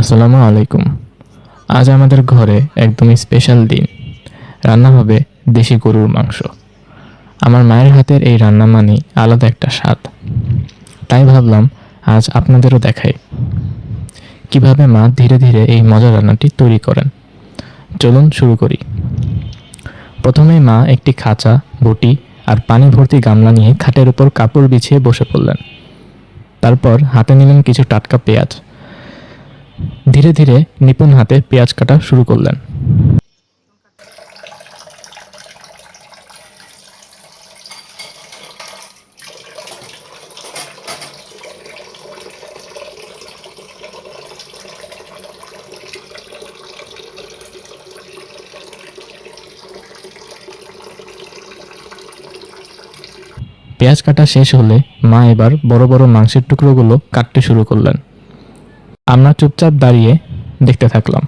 আসসালামু আলাইকুম। আজ আমাদের ঘরে একদমই স্পেশাল দিন। রান্না হবে দেশি গরুর মাংস। আমার মায়ের হাতের এই রান্না মানেই আলাদা একটা স্বাদ। তাই ভাবলাম আজ আপনাদেরও দেখাই কিভাবে মা ধীরে ধীরে এই মজার রান্নাটি তৈরি করেন। চলুন শুরু করি। প্রথমেই মা একটি খাঁচা, বটি আর পানি ভর্তি গামলা নিয়ে খাটের উপর কাপড় বিছিয়ে বসে পড়লেন। তারপর হাতে নিলেন কিছু টাটকা পেঁয়াজ। ধীরে ধীরে নিপুণ হাতে পেঁয়াজ কাটা শুরু করলেন। পেঁয়াজ কাটা শেষ হলে মা এবার বড় বড় মাংসের টুকরোগুলো কাটতে শুরু করলেন। আমরা চুপচাপ দাঁড়িয়ে দেখতে থাকলাম।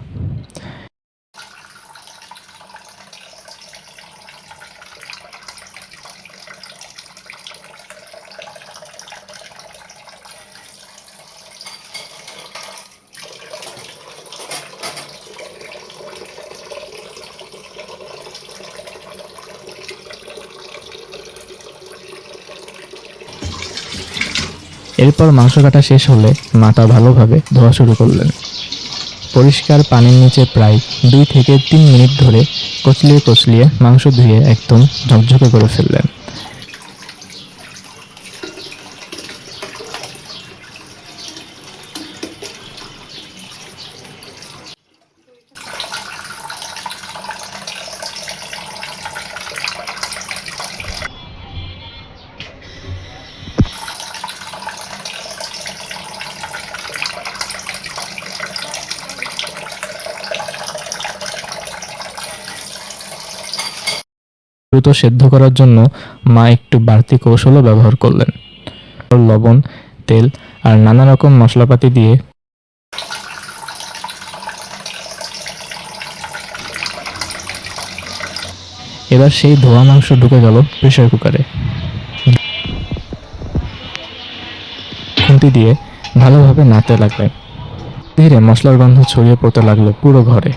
এরপর মাংস কাটা শেষ হলে মাটা ভালোভাবে ধোয়া শুরু করলেন। পরিষ্কার পানির নিচে প্রায় 2 থেকে 3 মিনিট ধরে কচলিয়ে কচলিয়ে মাংস ধুয়ে একদম ঝকঝকে করে ফেললেন। দ্রুত সেদ্ধ করার জন্য মা একটু বাড়তি কৌশলও ব্যবহার করলেন। লবণ, তেল আর নানা রকম মশলাপাতি দিয়ে এবার সেই ধোয়া মাংস ঢুকে গেল প্রেসার কুকারে। খুন্তি দিয়ে ভালোভাবে নাড়তে লাগলেন। ধীরে মশলার গন্ধ ছড়িয়ে পড়তে লাগলো পুরো ঘরে।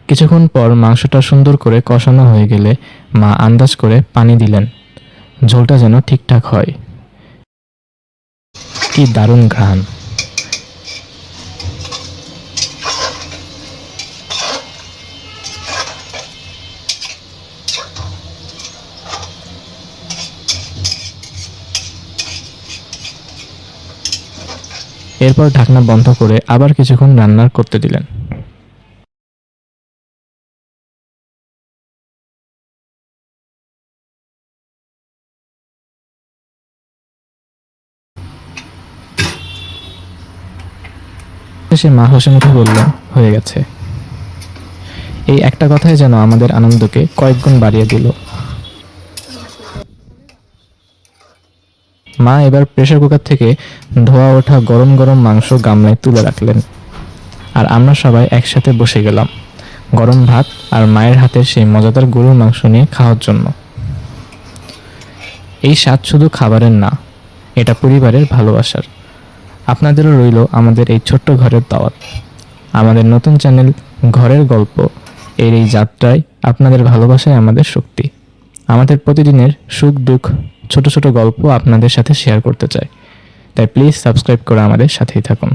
কিছুক্ষণ পর মাংসটা সুন্দর করে কষানো হয়ে গেলে মা আন্দাজ করে পানি দিলেন, ঝোলটা যেন ঠিকঠাক হয়। কি দারুণ ঘ্রাণ! এরপর ঢাকনা বন্ধ করে আবার কিছুক্ষণ রান্না করতে দিলেন। শেষে মা হাসিমুখে বললেন, হয়ে গেছে। এই একটা কথাই যেন আমাদের আনন্দকে কয়েক গুণ বাড়িয়ে দিল। মা এবার প্রেসার কুকার থেকে ধোয়া ওঠা গরম গরম মাংস গামলায় তুলে রাখলেন, আর আমরা সবাই একসাথে বসে গেলাম গরম ভাত আর মায়ের হাতের সেই মজাদার গরুর মাংস নিয়ে খাওয়ার জন্য। এই স্বাদ শুধু খাবারের না, এটা পরিবারের ভালোবাসার। আপনাদেরও রইল আমাদের এই ছোট্ট ঘরের দাওয়াত। আমাদের নতুন চ্যানেল ঘরের গল্প এর এই যাত্রায় আপনাদের ভালোবাসাই আমাদের শক্তি। আমাদের প্রতিদিনের সুখ দুঃখ ছোট ছোট গল্প আপনাদের সাথে শেয়ার করতে চাই, তাই প্লিজ সাবস্ক্রাইব করে আমাদের সাথেই থাকুন।